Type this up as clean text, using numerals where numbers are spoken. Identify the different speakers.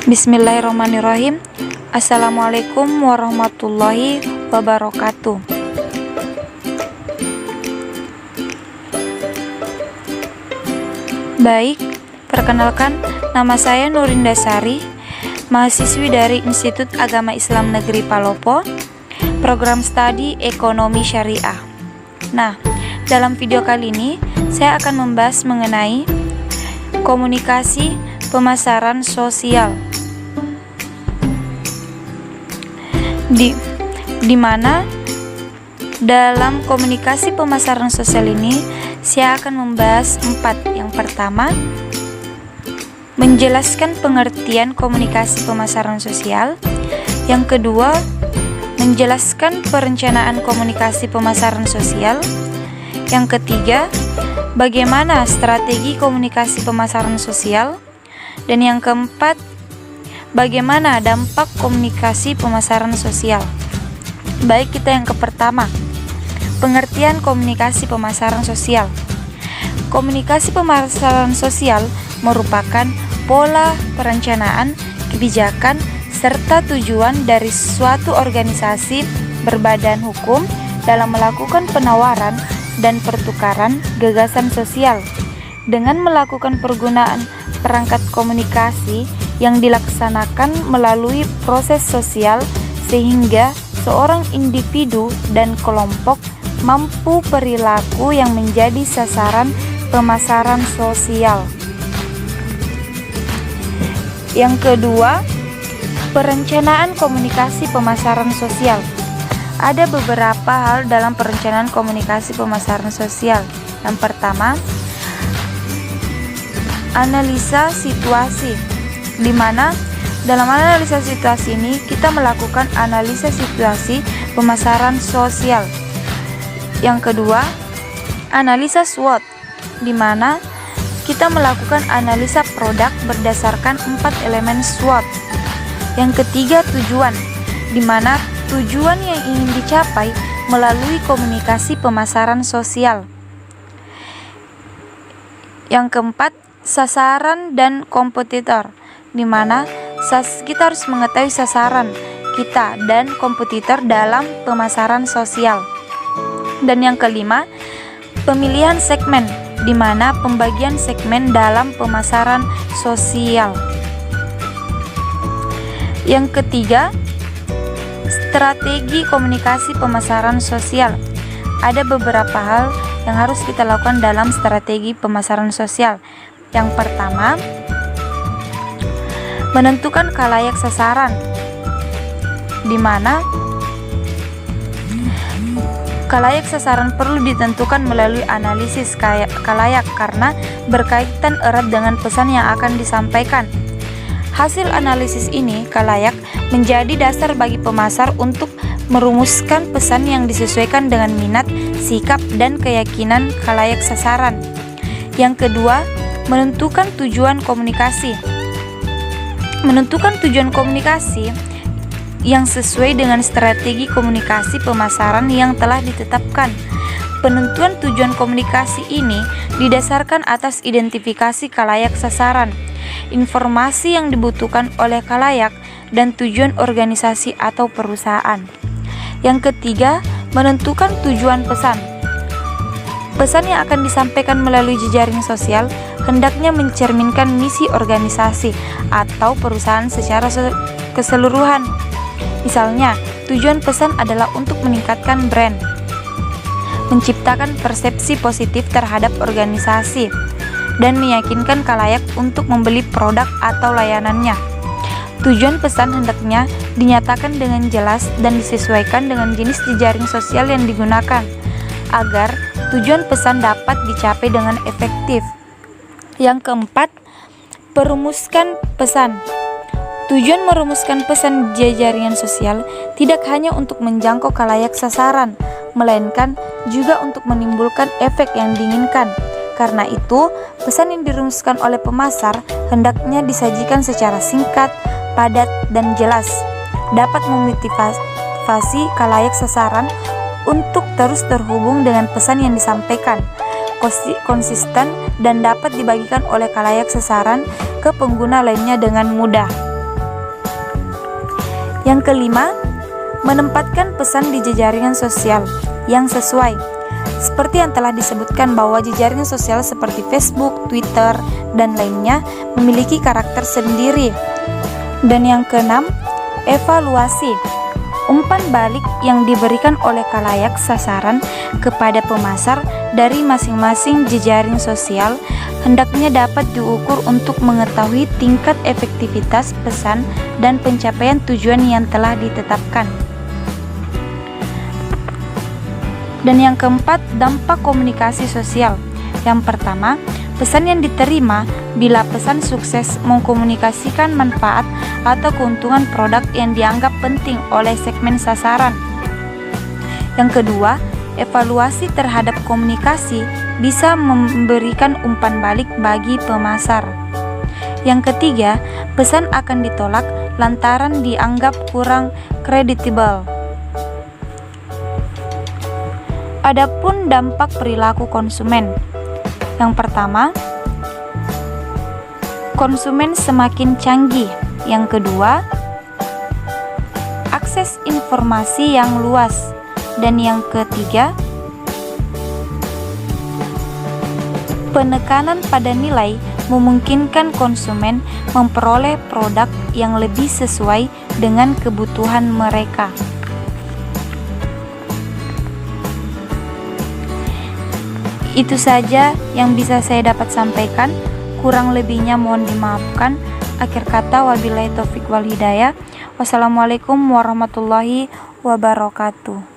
Speaker 1: Bismillahirrahmanirrahim. Assalamualaikum warahmatullahi wabarakatuh. Baik, perkenalkan, nama saya Nurinda Sari, mahasiswi dari Institut Agama Islam Negeri Palopo, program studi Ekonomi Syariah. Nah, dalam video kali ini saya akan membahas mengenai komunikasi pemasaran sosial, di mana dalam komunikasi pemasaran sosial ini saya akan membahas 4. Yang pertama, menjelaskan pengertian komunikasi pemasaran sosial. Yang kedua, menjelaskan perencanaan komunikasi pemasaran sosial. Yang ketiga, bagaimana strategi komunikasi pemasaran sosial. Dan yang keempat, bagaimana dampak komunikasi pemasaran sosial. Baik, kita yang pertama, pengertian komunikasi pemasaran sosial. Komunikasi pemasaran sosial merupakan pola perencanaan, kebijakan, serta tujuan dari suatu organisasi berbadan hukum dalam melakukan penawaran dan pertukaran gagasan sosial dengan melakukan penggunaan perangkat komunikasi yang dilaksanakan melalui proses sosial sehingga seorang individu dan kelompok mampu perilaku yang menjadi sasaran pemasaran sosial. Yang kedua, perencanaan komunikasi pemasaran sosial. Ada beberapa hal dalam perencanaan komunikasi pemasaran sosial. Yang pertama, analisa situasi, di mana dalam analisa situasi ini kita melakukan analisa situasi pemasaran sosial. Yang kedua, analisa SWOT, di mana kita melakukan analisa produk berdasarkan 4 elemen SWOT. Yang ketiga, tujuan, di mana tujuan yang ingin dicapai melalui komunikasi pemasaran sosial. Yang keempat, sasaran dan kompetitor, di mana kita harus mengetahui sasaran kita dan kompetitor dalam pemasaran sosial. Dan yang kelima, pemilihan segmen, di mana pembagian segmen dalam pemasaran sosial. Yang ketiga, strategi komunikasi pemasaran sosial. Ada beberapa hal yang harus kita lakukan dalam strategi pemasaran sosial. Yang pertama, menentukan khalayak sasaran, di mana khalayak sasaran perlu ditentukan melalui analisis khalayak karena berkaitan erat dengan pesan yang akan disampaikan. Hasil analisis ini, khalayak menjadi dasar bagi pemasar untuk merumuskan pesan yang disesuaikan dengan minat, sikap, dan keyakinan khalayak sasaran. Yang kedua, menentukan tujuan komunikasi. Menentukan tujuan komunikasi yang sesuai dengan strategi komunikasi pemasaran yang telah ditetapkan. Penentuan tujuan komunikasi ini didasarkan atas identifikasi khalayak sasaran, informasi yang dibutuhkan oleh khalayak, dan tujuan organisasi atau perusahaan. Yang ketiga, menentukan tujuan pesan. Pesan yang akan disampaikan melalui jejaring sosial hendaknya mencerminkan misi organisasi atau perusahaan secara keseluruhan. Misalnya, tujuan pesan adalah untuk meningkatkan brand, menciptakan persepsi positif terhadap organisasi, dan meyakinkan khalayak untuk membeli produk atau layanannya. Tujuan pesan hendaknya dinyatakan dengan jelas dan disesuaikan dengan jenis jejaring sosial yang digunakan, agar tujuan pesan dapat dicapai dengan efektif. Yang keempat, perumuskan pesan. Tujuan merumuskan pesan jejaringan sosial tidak hanya untuk menjangkau khalayak sasaran, melainkan juga untuk menimbulkan efek yang diinginkan. Karena itu, pesan yang dirumuskan oleh pemasar hendaknya disajikan secara singkat, padat, dan jelas, dapat memotivasi khalayak sasaran untuk terus terhubung dengan pesan yang disampaikan, konsisten, dan dapat dibagikan oleh khalayak sasaran ke pengguna lainnya dengan mudah. Yang kelima, menempatkan pesan di jejaring sosial yang sesuai. Seperti yang telah disebutkan bahwa jejaring sosial seperti Facebook, Twitter, dan lainnya memiliki karakter sendiri. Dan yang keenam, evaluasi. Umpan balik yang diberikan oleh khalayak sasaran kepada pemasar dari masing-masing jejaring sosial hendaknya dapat diukur untuk mengetahui tingkat efektivitas pesan dan pencapaian tujuan yang telah ditetapkan. Dan yang keempat, dampak komunikasi sosial. Yang pertama, pesan yang diterima bila pesan sukses mengkomunikasikan manfaat atau keuntungan produk yang dianggap penting oleh segmen sasaran. Yang kedua, evaluasi terhadap komunikasi bisa memberikan umpan balik bagi pemasar. Yang ketiga, pesan akan ditolak lantaran dianggap kurang kredibel. Adapun dampak perilaku konsumen. Yang pertama, konsumen semakin canggih. Yang kedua, akses informasi yang luas. Dan yang ketiga, penekanan pada nilai memungkinkan konsumen memperoleh produk yang lebih sesuai dengan kebutuhan mereka. Itu saja yang bisa saya dapat sampaikan. Kurang lebihnya mohon dimaafkan. Akhir kata, wabillahi taufik wal hidayah. Wassalamualaikum warahmatullahi wabarakatuh.